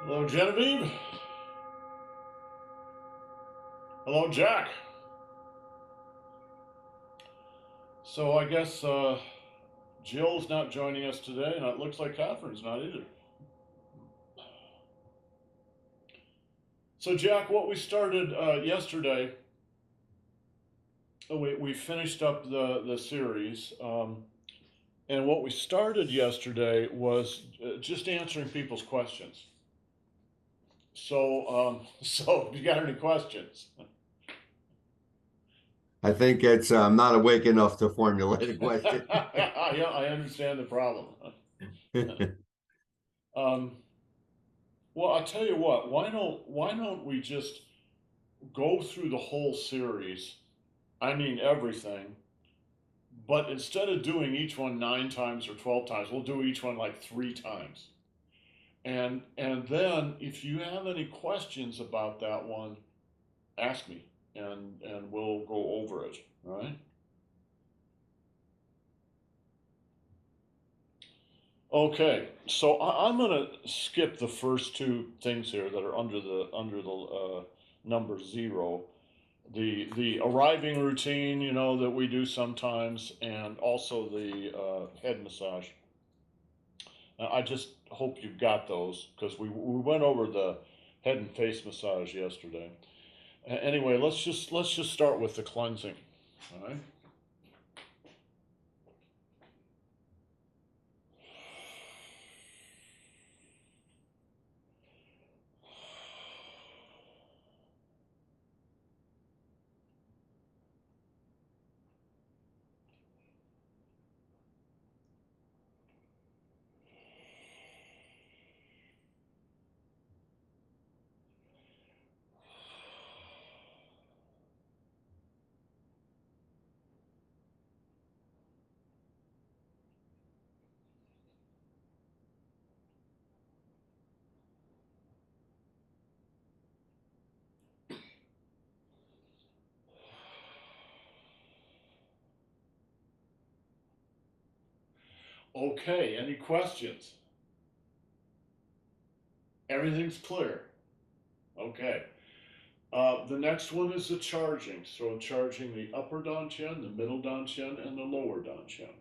Hello, Genevieve. Hello, Jack. So I guess Jill's not joining us today, and it looks like Catherine's not either. So, Jack, what we started yesterday, we finished up the series, and what we started yesterday was just answering people's questions. So if you got any questions? I think it's not awake enough to formulate a question. Yeah, I understand the problem. Um, well, I'll tell you what. Why don't we just go through the whole series? I mean everything. But instead of doing each one 9 times or 12 times, we'll do each one like 3 times. And then if you have any questions about that one, ask me, and we'll go over it. All right. Okay, so I'm gonna skip the first two things here that are under the number 0. The arriving routine, that we do sometimes, and also the head massage. I just hope you've got those because we went over the head and face massage yesterday. Anyway, let's just start with the cleansing. All right. Okay. Any questions? Everything's clear. Okay. The next one is the charging. So charging the upper dantian, the middle dantian, and the lower dantian.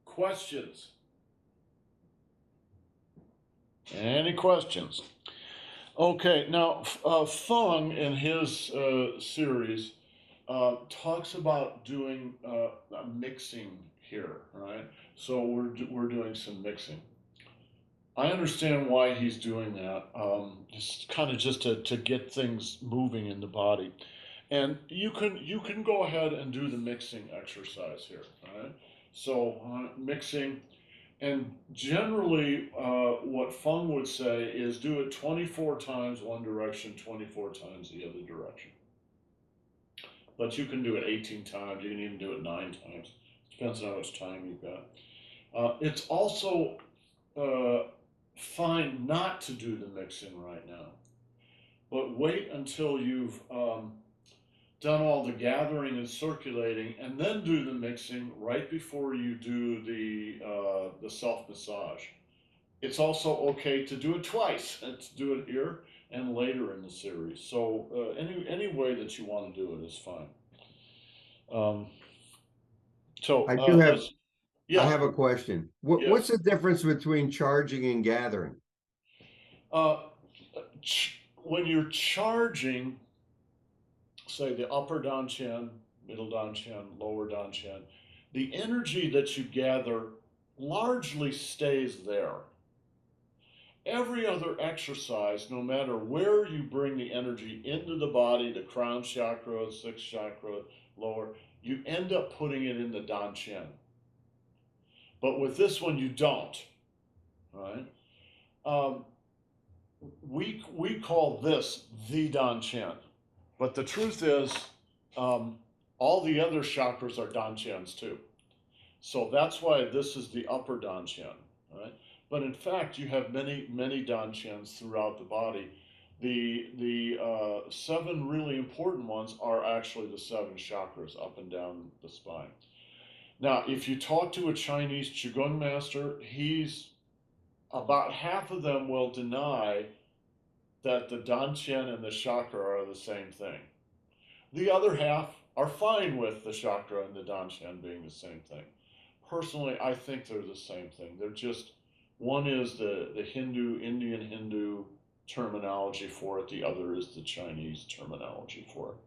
Questions? Any questions? Okay, now Fung in his series talks about doing a mixing here, right? So we're doing some mixing. I understand why he's doing that. It's kind of just to get things moving in the body, and you can go ahead and do the mixing exercise here. All right. So mixing, and generally, what Fung would say is do it 24 times one direction, 24 times the other direction. But you can do it 18 times. You can even do it 9 times. Depends on how much time you've got. It's also uh, fine not to do the mixing right now. but wait until you've done all the gathering and circulating, and then do the mixing right before you do the self massage. It's also okay to do it twice, and to do it here and later in the series. So any way that you want to do it is fine. Um, so I do have, I yeah, have a question. What's yes. the difference between charging and gathering? Uh, when you're charging, say the upper dantian, middle dantian, lower dantian, the energy that you gather largely stays there. Every other exercise, no matter where you bring the energy into the body, the crown chakra, sixth chakra, lower, you end up putting it in the dantian. But with this one, you don't, right? Um, we call this the dantian, but the truth is, um, all the other chakras are dantians too. So that's why this is the upper dantian, right? But in fact, you have many dantians throughout the body. The seven really important ones are actually the seven chakras up and down the spine. Now, if you talk to a Chinese Qigong master, he's about half of them will deny that the dantian and the chakra are the same thing. The other half are fine with the chakra and the dantian being the same thing. Personally, I think they're the same thing. They're just, one is the Hindu, Indian Hindu terminology for it, the other is the Chinese terminology for it.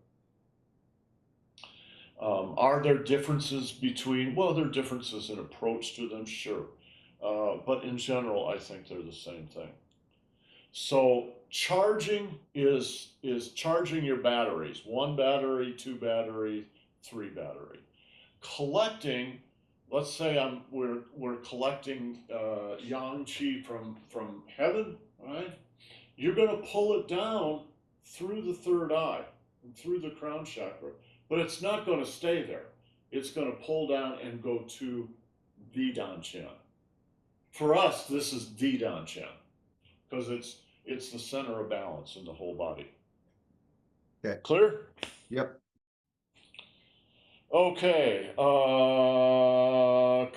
Are there differences between, well, there are differences in approach to them, sure. But in general, I think they're the same thing. So charging is charging your batteries, one battery, two battery, three battery. Collecting, let's say we're collecting yang qi from heaven, right? You're going to pull it down through the third eye and through the crown chakra, but it's not going to stay there. It's going to pull down and go to the dantian. For us, this is the dantian because it's the center of balance in the whole body. Okay. Clear? Yep. Okay.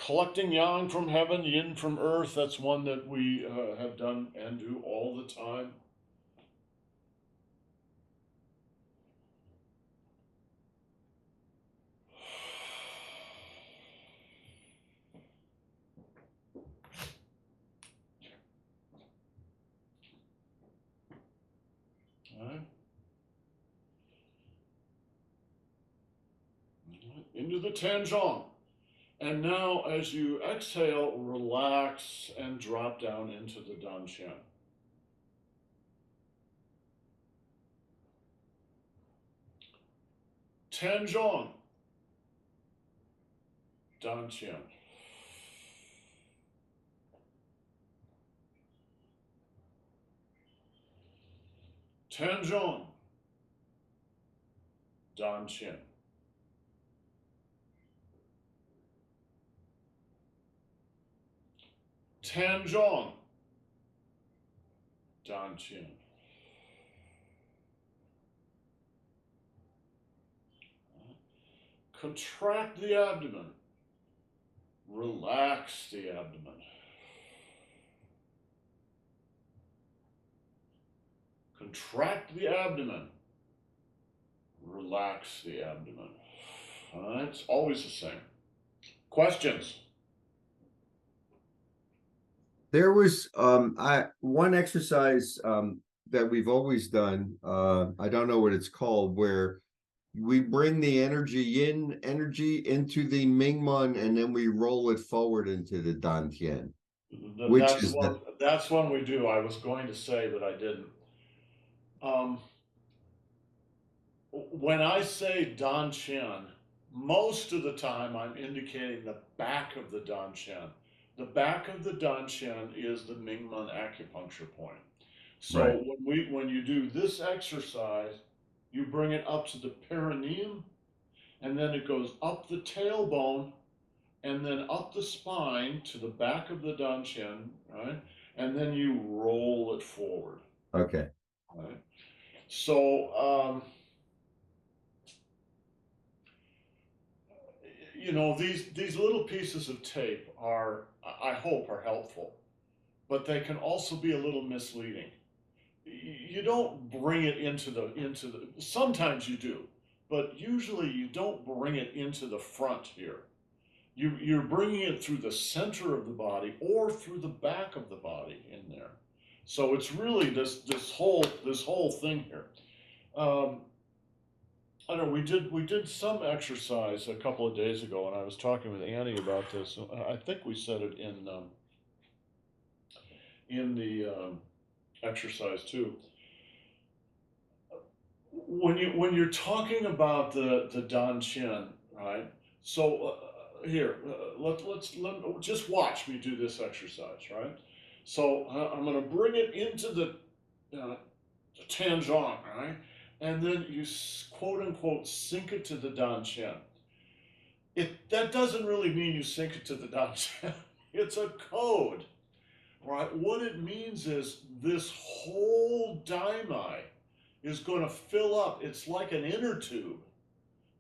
Collecting yang from heaven, yin from earth. That's one that we have done and do all the time. All right. Into the Tanzhong. And now, as you exhale, relax and drop down into the Dantian. Tanzhong, Dantian. Tanzhong, Dantian. Tanzhong, Dantian. Contract the abdomen. Relax the abdomen. Contract the abdomen. Relax the abdomen. It's always the same. Questions? There was one exercise that we've always done. I don't know what it's called, where we bring the energy into the Mingmen, and then we roll it forward into the Dantian, which is the That's one we do. I was going to say, but I didn't. When I say Dantian, most of the time I'm indicating the back of the Dantian. The back of the Dantian is the Mingmen acupuncture point. right. So when you do this exercise, you bring it up to the perineum, and then it goes up the tailbone, and then up the spine to the back of the Dantian, right? And then you roll it forward, Okay. right? So, you know, these little pieces of tape are, I hope, are helpful, but they can also be a little misleading. You don't bring it into the. Sometimes you do, but usually you don't bring it into the front here. You're bringing it through the center of the body or through the back of the body in there. So it's really this whole thing here. Um, I don't know. We did some exercise a couple of days ago, and I was talking with Annie about this. I think we said it in the exercise too. When you're talking about the Dan Chen, right? So here, let just watch me do this exercise, right? So I'm going to bring it into the Tanzhong, right? And then you quote unquote sink it to the Dan Chen. That doesn't really mean you sink it to the Dan Chen. It's a code, right? What it means is this whole daimai is going to fill up. It's like an inner tube.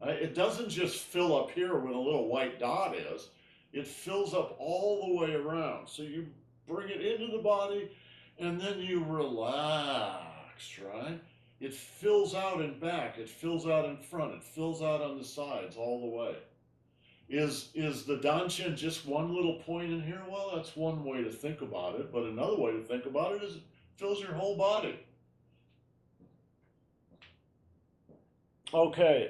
It doesn't just fill up here where the little white dot is. It fills up all the way around. So you bring it into the body and then you relax, right? It fills out in back, it fills out in front, it fills out on the sides all the way. Is the Danshin just one little point in here? Well, that's one way to think about it, but another way to think about it is it fills your whole body. Okay,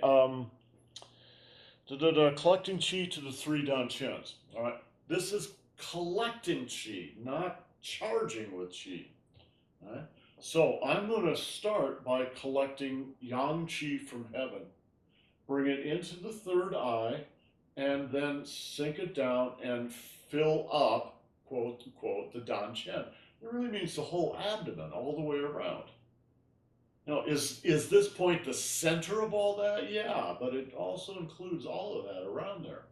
collecting chi to the three Danchens. All right, this is collecting chi, not charging with chi. All right, so I'm going to start by collecting yang chi from heaven, bring it into the third eye, and then sink it down and fill up, quote unquote, the Danchen. It really means the whole abdomen all the way around. Now, is this point the center of all that? Yeah, but it also includes all of that around there.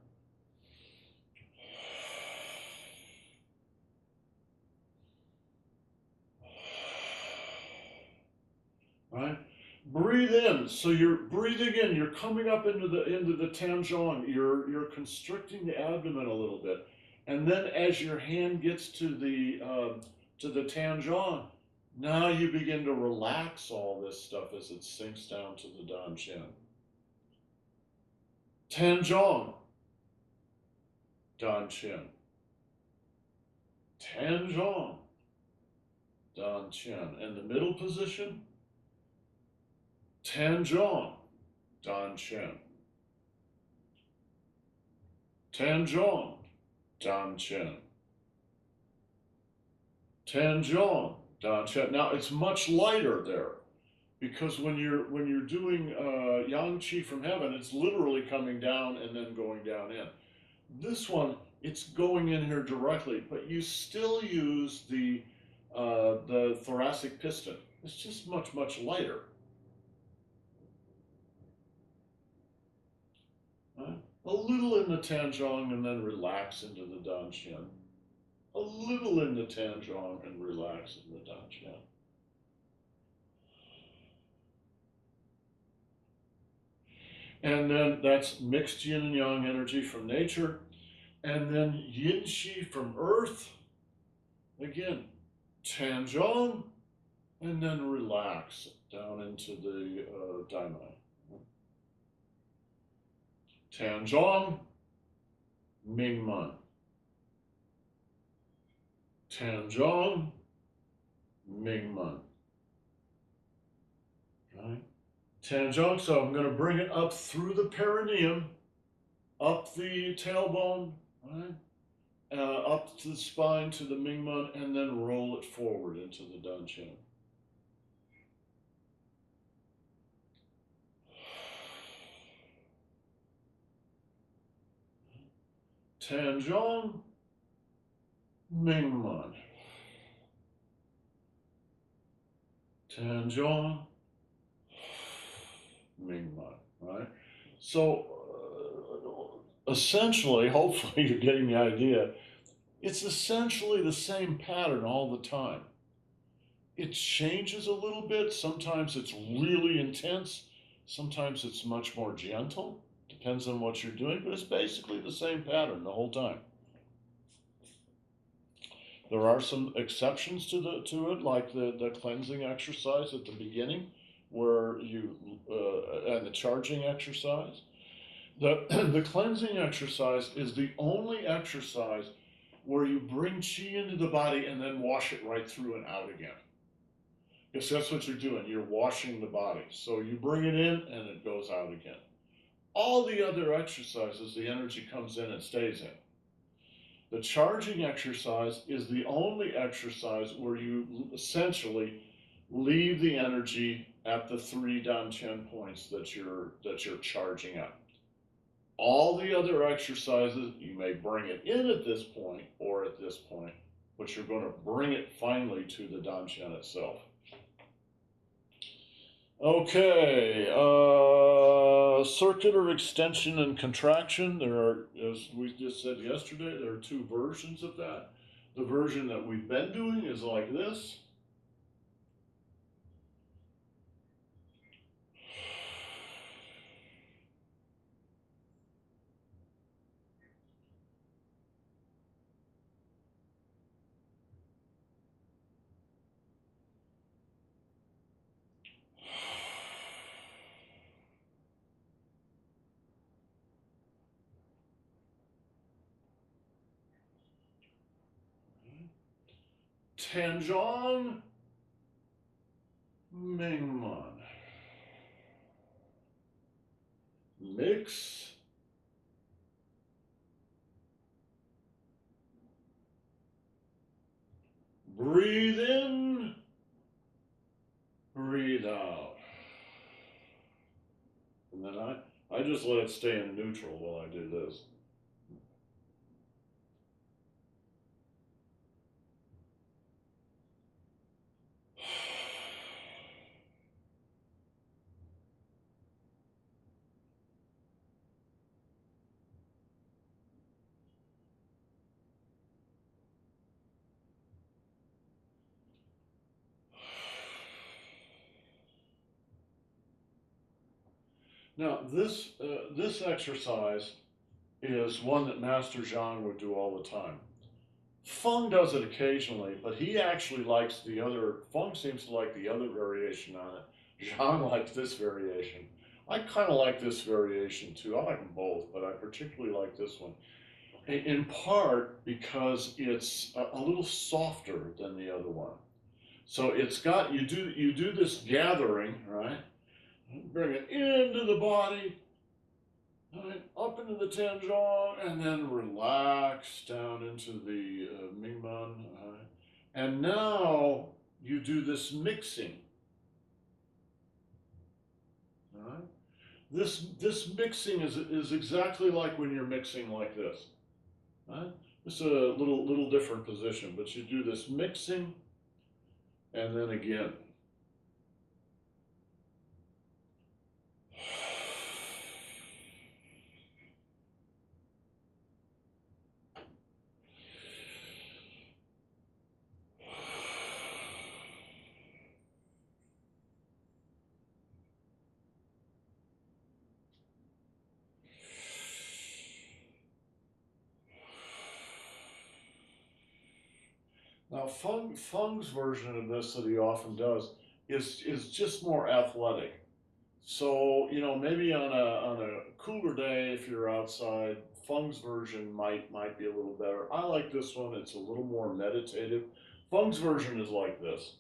Right? Breathe in. So you're breathing in. You're coming up into the Tanzhong. You're constricting the abdomen a little bit, and then as your hand gets to the Tanzhong, now you begin to relax all this stuff as it sinks down to the Danchen. Tanzhong, Danchen. Tanzhong, Danchen. And the middle position, Tanzhong, Danchen. Tanzhong, Danchen. Tanzhong, Danchen. Now it's much lighter there because when you're doing yang qi from heaven, it's literally coming down and then going down in. This one, it's going in here directly, but you still use the thoracic piston. It's just much lighter. Right? A little in the Tanzhong and then relax into the Danchen. A little in the Tanzhong and relax in the Danchen. And then that's mixed yin and yang energy from nature. And then yin qi from earth. Again, Tanzhong, and then relax down into the daimai. Tanzhong, Mingman. Tanzhong, Mingman. Right? Tanzhong, so I'm going to bring it up through the perineum, up the tailbone, right? Up to the spine to the Mingman, and then roll it forward into the Danchen. Tanzhong, Mingman. Tanzhong, Mingman, right? So essentially, hopefully you're getting the idea, it's essentially the same pattern all the time. it changes a little bit. Sometimes it's really intense. Sometimes it's much more gentle. Depends on what you're doing, but it's basically the same pattern the whole time. There are some exceptions to it, like the cleansing exercise at the beginning, where you and the charging exercise. The cleansing exercise is the only exercise where you bring chi into the body and then wash it right through and out again. Because that's what you're doing. You're washing the body. So you bring it in and it goes out again. All the other exercises, the energy comes in and stays in. The charging exercise is the only exercise where you essentially leave the energy at the 3 Dantian points that you're charging at. All the other exercises, you may bring it in at this point or at this point, but you're going to bring it finally to the Dantian itself. Okay, circular extension and contraction. There are, as we just said yesterday, there are 2 versions of that. The version that we've been doing is like this. Tanjong Mingman. Mix. Breathe in. Breathe out. And then I just let it stay in neutral while I do this. Now, this exercise is one that Master Zhang would do all the time. Feng does it occasionally, but he actually likes the other. Feng seems to like the other variation on it. Zhang likes this variation. I kind of like this variation too. I like them both, but I particularly like this one. In part because it's a little softer than the other one. So it's got you do this gathering, right? Bring it into the body, right, up into the Tianzhuang, and then relax down into the Mingmen. Right? And now you do this mixing. Right? This mixing is exactly like when you're mixing like this. Right? It's a little different position, but you do this mixing, and then again. Now, Feng's version of this that he often does is just more athletic. So maybe on a cooler day, if you're outside, Feng's version might be a little better. I like this one. It's a little more meditative. Feng's version is like this.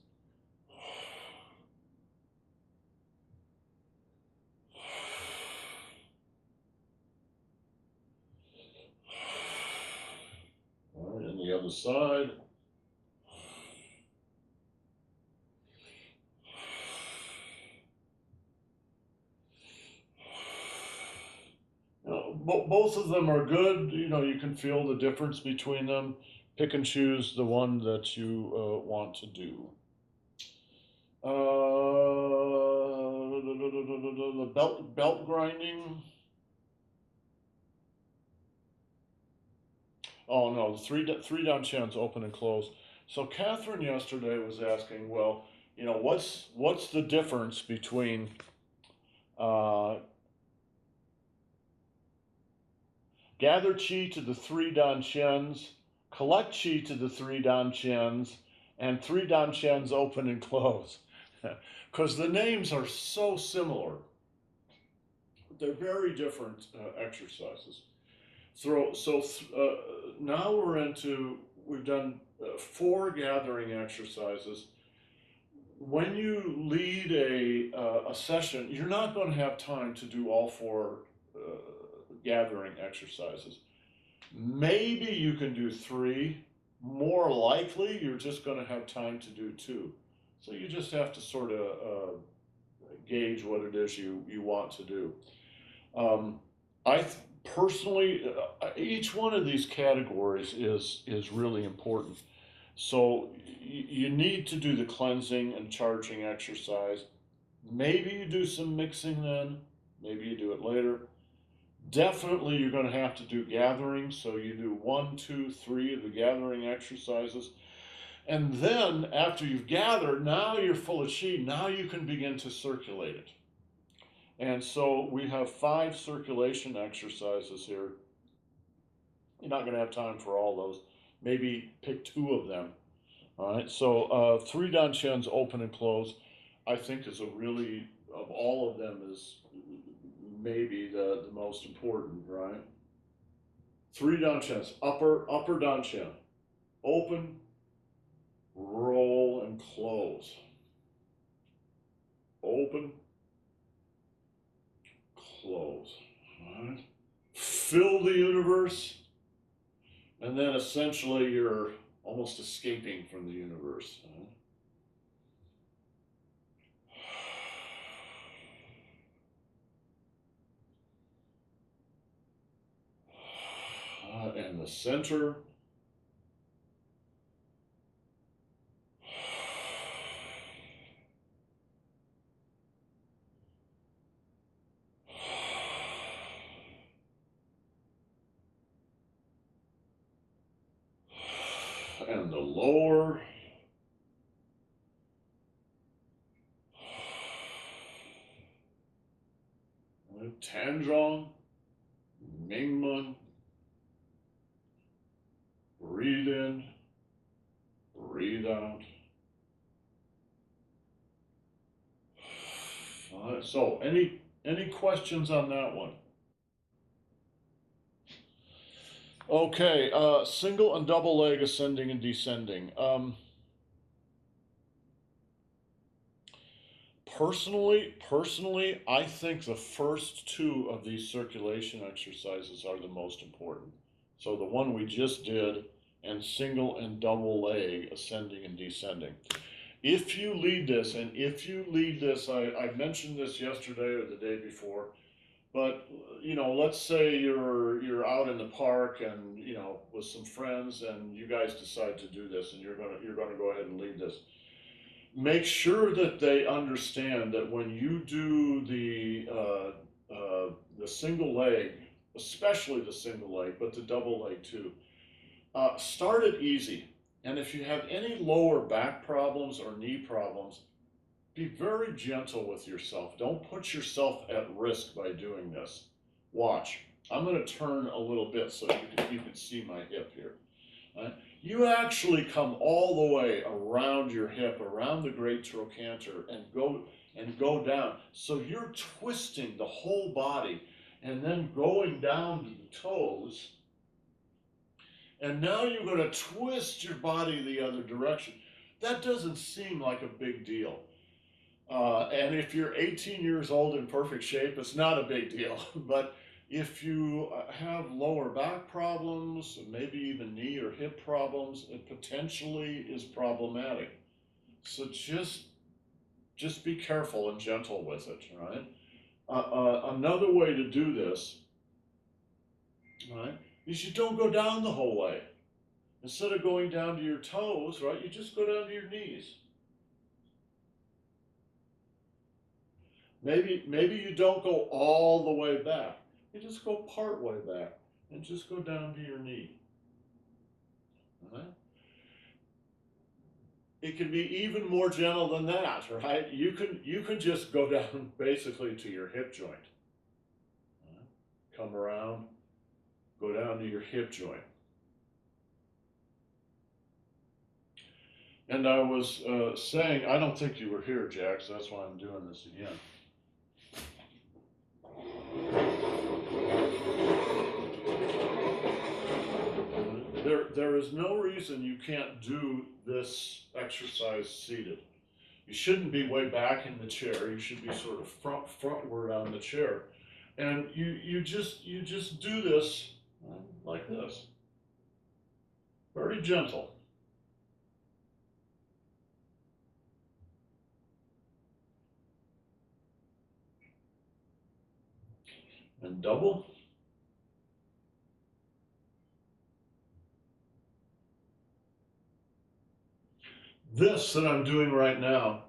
All right, and the other side. Both of them are good. You can feel the difference between them. Pick and choose the one that you want to do. The belt grinding. Oh no, the three down chins open and close. So Catherine yesterday was asking, well, what's the difference between uh, gather chi to the three dantians, collect chi to the three dantians, and three dantians open and close? Because the names are so similar. They're very different exercises. Now we've done 4 gathering exercises. When you lead a session, you're not going to have time to do all 4 gathering exercises. Maybe you can do 3. More likely, you're just going to have time to do 2. So you just have to sort of gauge what it is you want to do. I personally, each one of these categories is really important. So you need to do the cleansing and charging exercise. Maybe you do some mixing then. Maybe you do it later. Definitely you're going to have to do gathering. So you do 1, 2, 3 of the gathering exercises. And then after you've gathered, now you're full of chi. Now you can begin to circulate it. And so we have 5 circulation exercises here. You're not going to have time for all those. Maybe pick 2 of them. All right, so 3 dantians open and close, I think is of all of them, is maybe the most important, right? 3 dantians, upper dantian, open, roll, and close. Open, close. All right. Fill the universe, and then essentially you're almost escaping from the universe. And the center. And the lower. Tanzhong, Mingmen. Breathe in, breathe out. So any questions on that one? Okay, single and double leg ascending and descending. Personally, I think the first 2 of these circulation exercises are the most important. So the one we just did, and single and double leg ascending and descending. If you lead this, I mentioned this yesterday or the day before, but let's say you're out in the park and with some friends, and you guys decide to do this, and you're gonna go ahead and lead this. Make sure that they understand that when you do the single leg, especially the single leg, but the double leg too, start it easy. And if you have any lower back problems or knee problems, be very gentle with yourself. Don't put yourself at risk by doing this. Watch. I'm going to turn a little bit so you can see my hip here. You actually come all the way around your hip, around the great trochanter, and go down. So you're twisting the whole body and then going down to the toes. And now you're going to twist your body the other direction. That doesn't seem like a big deal. And if you're 18 years old in perfect shape, it's not a big deal. But if you have lower back problems, maybe even knee or hip problems, it potentially is problematic. So just be careful and gentle with it, right? Another way to do this, right, is you don't go down the whole way. Instead of going down to your toes, right, you just go down to your knees. Maybe you don't go all the way back. You just go part way back and just go down to your knee. All right? it can be even more gentle than that, right? You can just go down basically to your hip joint. Come around, go down to your hip joint. And I was saying, I don't think you were here, Jack, so that's why I'm doing this again. There is no reason you can't do this exercise seated. You shouldn't be way back in the chair. You should be sort of frontward on the chair, and you just do this like this, very gentle. And double. This that I'm doing right now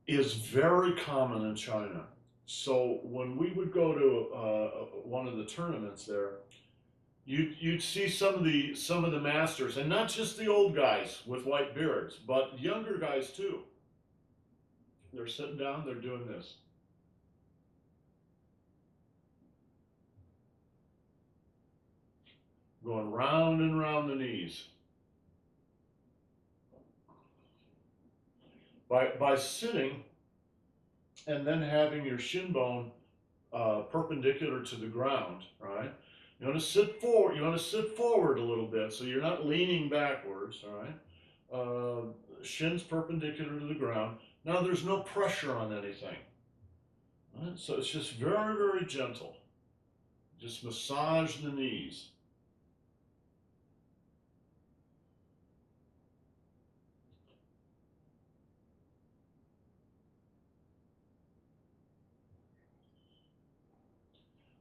is very common in China. So when we would go to one of the tournaments there, you'd see some of the masters, and not just the old guys with white beards, but younger guys too. They're sitting down, they're doing this. Going round and round the knees. By sitting and then having your shin bone perpendicular to the ground, right? You want to sit forward. You want to sit forward a little bit, so you're not leaning backwards, all right? Shins perpendicular to the ground. Now there's no pressure on anything, right? So it's just very, very gentle. Just massage the knees.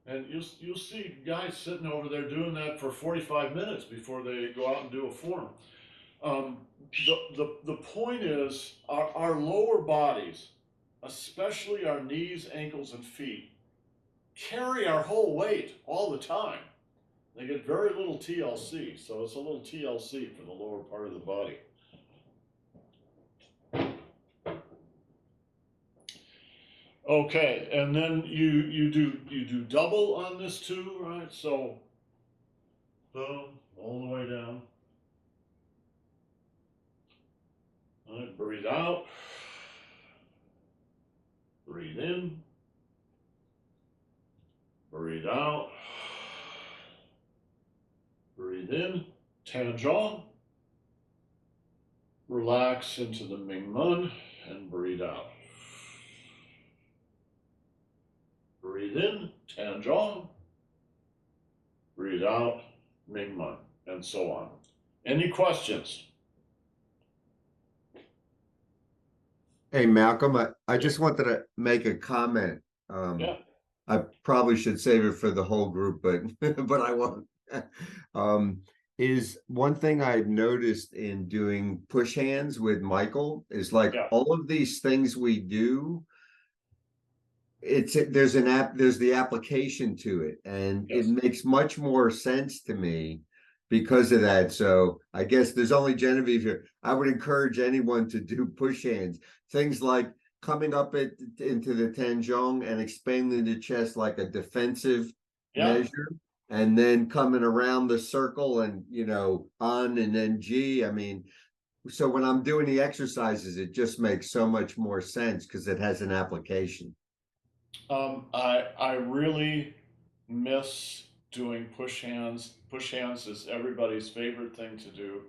And you'll see guys sitting over there doing that for 45 minutes before they go out and do a form. Um, the point is our lower bodies, especially our knees, ankles, and feet, carry our whole weight all the time. They get very little TLC, so it's a little TLC for the lower part of the body. Okay, and then you do double on this too, right? So boom, all the way down. All right, breathe out. Breathe in. Breathe out. Breathe in. Tanzhong. Relax into the Mingmen and breathe out. Breathe in, Tanzhong. Breathe out, Mingmen, and so on. Any questions? Hey, Malcolm, I just wanted to make a comment. Yeah. I probably should save it for the whole group, but but I won't. Is one thing I've noticed in doing push hands with Michael is like Yeah. all of these things we do, there's the application to it, and it Yes. makes much more sense to me because of that. So I guess there's only Genevieve here. I would encourage anyone to do push hands, things like coming up into the Tanjong and expanding the chest like a defensive Yeah. measure, and then coming around the circle and on and then G. I mean, so when I'm doing the exercises, it just makes so much more sense because it has an application. I really miss doing push hands. Push hands is everybody's favorite thing to do.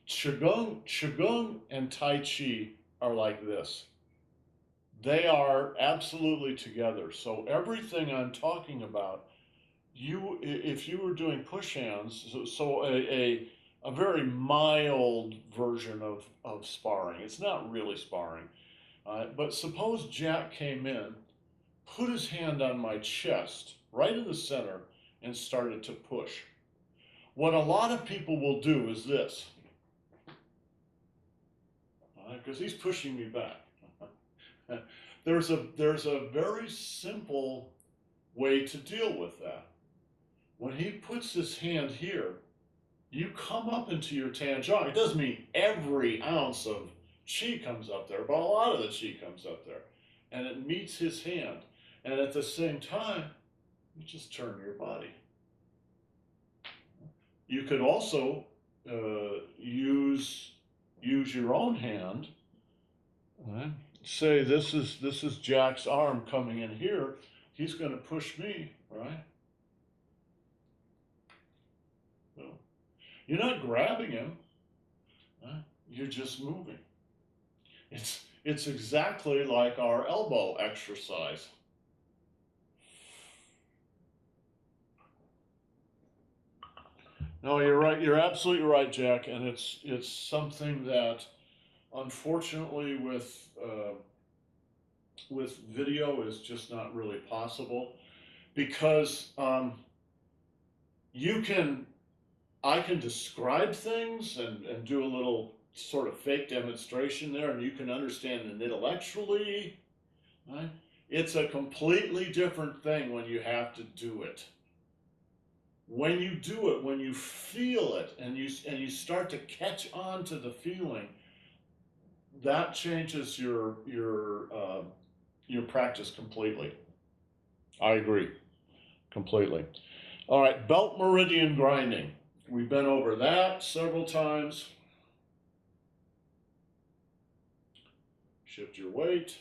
Qigong and Tai Chi are like this. They are absolutely together. So everything I'm talking about, if you were doing push hands, so a very mild version of sparring. It's not really sparring. But suppose Jack came in, put his hand on my chest, right in the center, and started to push. What a lot of people will do is this, because he's pushing me back. There's a very simple way to deal with that. When he puts his hand here, you come up into your Tanjong. It doesn't mean every ounce of Qi comes up there, but a lot of the Qi comes up there. And it meets his hand. And at the same time, you just turn your body. You could also use your own hand. Right? Say this is Jack's arm coming in here. He's going to push me, right? So you're not grabbing him. Right? You're just moving. It's exactly like our elbow exercise. No, you're right. You're absolutely right, Jack. And it's something that, unfortunately, with video is just not really possible, because I can describe things and do a little sort of fake demonstration there, and you can understand it intellectually, right? It's a completely different thing when you have to do it. When you do it, when you feel it, and you start to catch on to the feeling, that changes your practice completely. I agree completely. All right, belt meridian grinding. We've been over that several times. Shift your weight,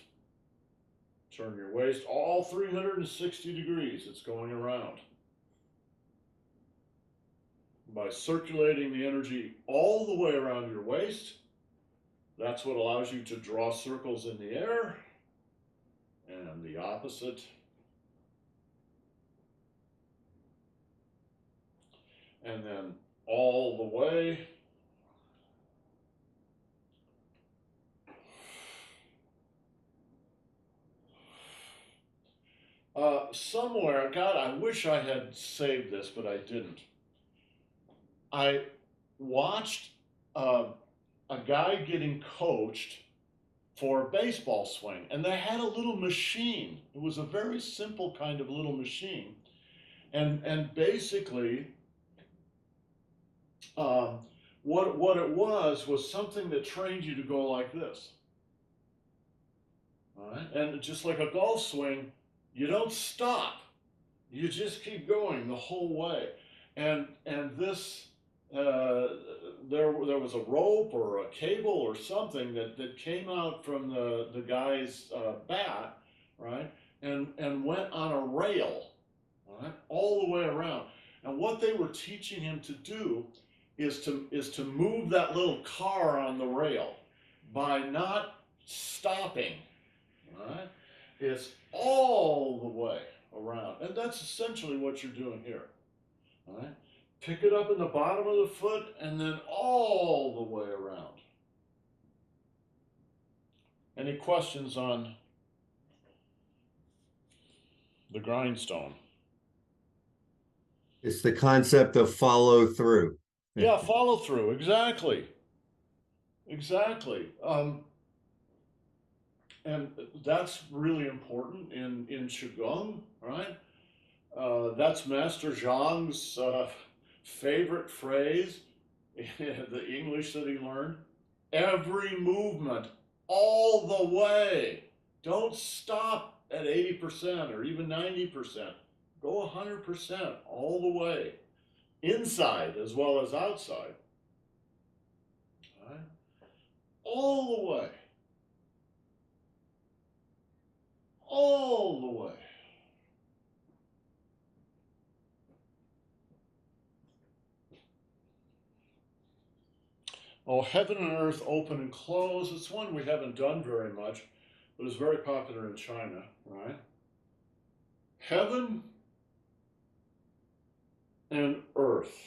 turn your waist all 360 degrees. It's going around. By circulating the energy all the way around your waist, that's what allows you to draw circles in the air, and the opposite. And then all the way. Somewhere, God, I wish I had saved this, but I didn't. I watched a guy getting coached for a baseball swing, and they had a little machine. It was a very simple kind of little machine, and basically, what it was something that trained you to go like this. All right, and just like a golf swing, you don't stop. You just keep going the whole way, and this. There was a rope or a cable or something that came out from the guy's bat, right, and went on a rail, right, all the way around. And what they were teaching him to do is to move that little car on the rail by not stopping, right? It's all the way around, and that's essentially what you're doing here, right? Pick it up in the bottom of the foot and then all the way around. Any questions on the grindstone? It's the concept of follow through. Yeah, follow through. Exactly. Exactly. And that's really important in Qigong, right? That's Master Zhang's favorite phrase, the English that he learned. Every movement, all the way. Don't stop at 80% or even 90%. Go 100% all the way, inside as well as outside. All right? All the way. All the way. Oh, Heaven and Earth, Open and Close. It's one we haven't done very much, but it's very popular in China, right? Heaven and Earth.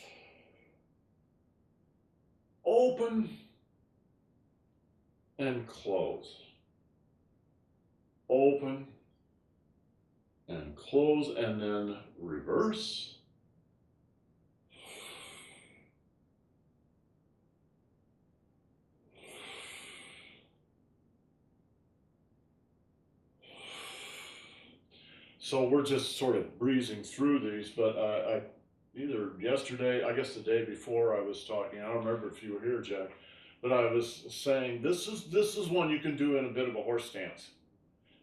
Open and close. Open and close, and then reverse. So we're just sort of breezing through these, but I either yesterday, I guess the day before I was talking, I don't remember if you were here, Jack, but I was saying this is one you can do in a bit of a horse stance,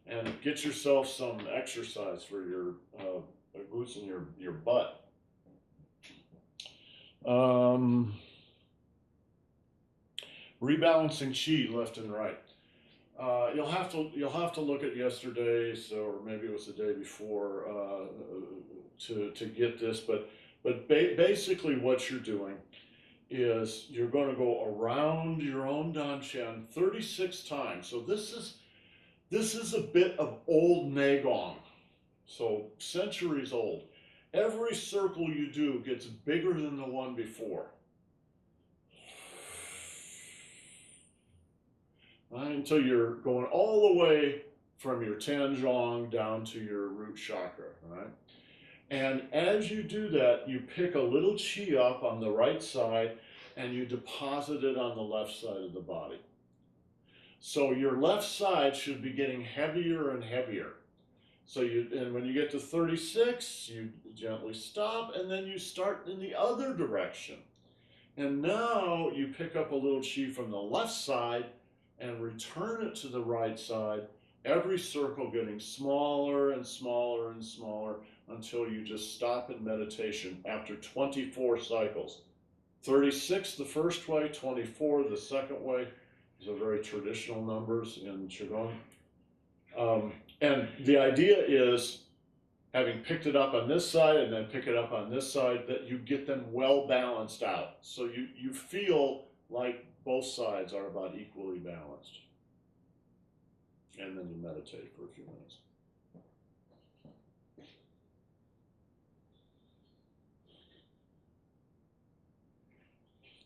and get yourself some exercise for your glutes and your butt. Rebalancing chi left and right. You'll have to look at yesterday's, or maybe it was the day before, to get this. But basically, what you're doing is you're going to go around your own dantian 36 times. So this is a bit of old Neigong, so centuries old. Every circle you do gets bigger than the one before. Right, until you're going all the way from your Tianzhong down to your root chakra, right? And as you do that, you pick a little chi up on the right side and you deposit it on the left side of the body. So your left side should be getting heavier and heavier. So and when you get to 36, you gently stop, and then you start in the other direction. And now you pick up a little chi from the left side and return it to the right side, every circle getting smaller and smaller and smaller until you just stop in meditation after 24 cycles. 36 the first way, 24 the second way. These are very traditional numbers in Qigong. And the idea is, having picked it up on this side and then pick it up on this side, that you get them well balanced out. So you feel like both sides are about equally balanced. And then you meditate for a few minutes.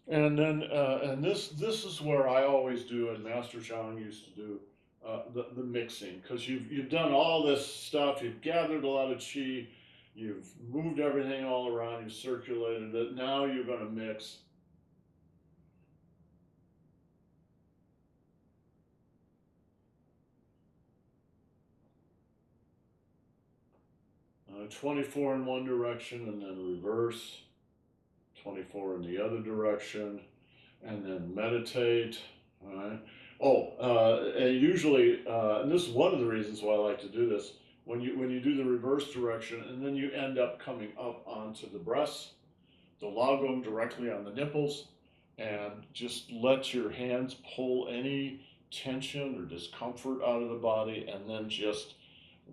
And then, and this is where I always do, and Master Zhang used to do, the mixing, because you've done all this stuff, you've gathered a lot of chi, you've moved everything all around, you've circulated it. Now you're going to mix. 24 in one direction and then reverse, 24 in the other direction, and then meditate. All right. And usually, and this is one of the reasons why I like to do this, when you do the reverse direction, and then you end up coming up onto the breasts, the lagom directly on the nipples, and just let your hands pull any tension or discomfort out of the body, and then just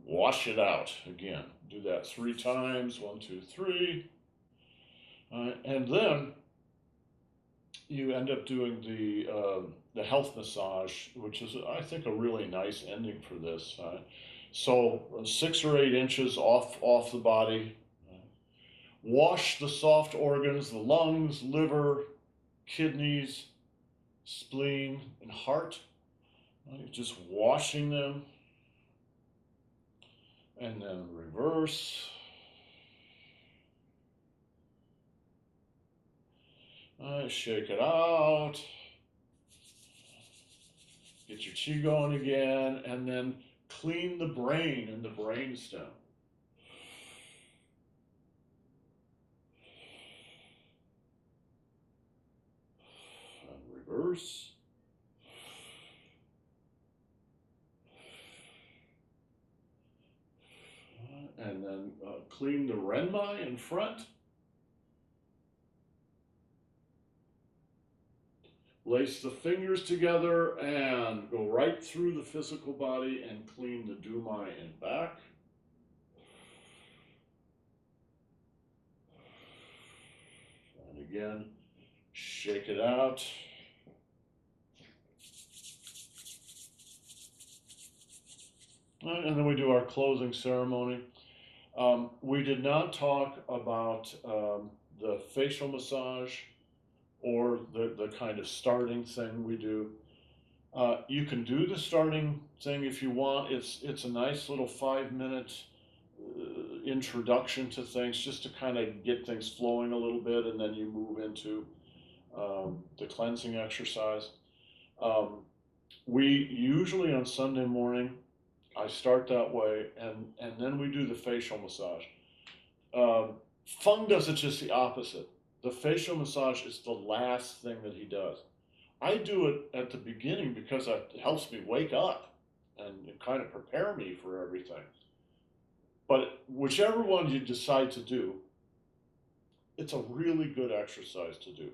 wash it out again. Do that 3 times, 1, 2, 3. And then you end up doing the health massage, which is, I think, a really nice ending for this. So 6 or 8 inches off the body. Wash the soft organs, the lungs, liver, kidneys, spleen, and heart. Just washing them. And then reverse. Shake it out. Get your chi going again, and then clean the brain and the brain stem. And reverse. And then clean the renmai in front. Lace the fingers together and go right through the physical body and clean the dumai in back. And again, shake it out. And then we do our closing ceremony. We did not talk about the facial massage or the kind of starting thing we do. You can do the starting thing if you want. It's a nice little 5-minute introduction to things, just to kind of get things flowing a little bit, and then you move into the cleansing exercise. We usually on Sunday morning, I start that way, and then we do the facial massage. Feng does it just the opposite. The facial massage is the last thing that he does. I do it at the beginning because it helps me wake up and kind of prepare me for everything. But whichever one you decide to do, it's a really good exercise to do.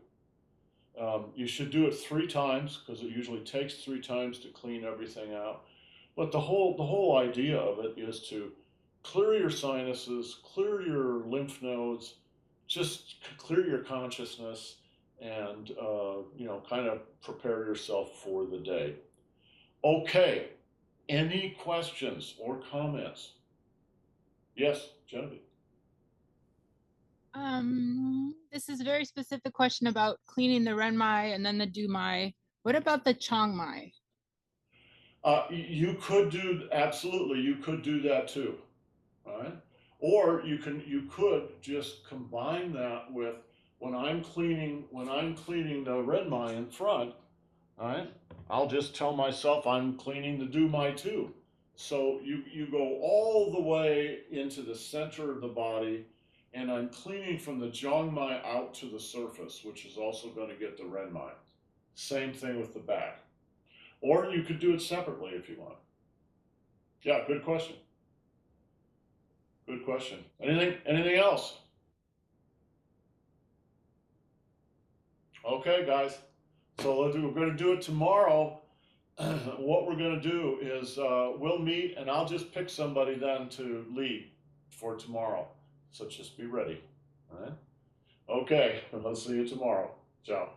You should do it 3 times because it usually takes 3 times to clean everything out. But the whole idea of it is to clear your sinuses, clear your lymph nodes, just clear your consciousness, and kind of prepare yourself for the day. Okay. Any questions or comments? Yes, Genevieve. This is a very specific question about cleaning the Renmai and then the Dumai. What about the Chiang Mai? You could do absolutely. You could do that too. All right. Or you could just combine that with when I'm cleaning the Renmai in front. All right. I'll just tell myself I'm cleaning the Dumai too. So you go all the way into the center of the body, and I'm cleaning from the Jiangmai out to the surface, which is also going to get the Renmai. Same thing with the back. Or you could do it separately if you want. Yeah, good question. Good question. Anything else? Okay, guys. So we're going to do it tomorrow. What we're going to do is we'll meet, and I'll just pick somebody then to lead for tomorrow. So just be ready. All right. Okay. Let's see you tomorrow. Ciao.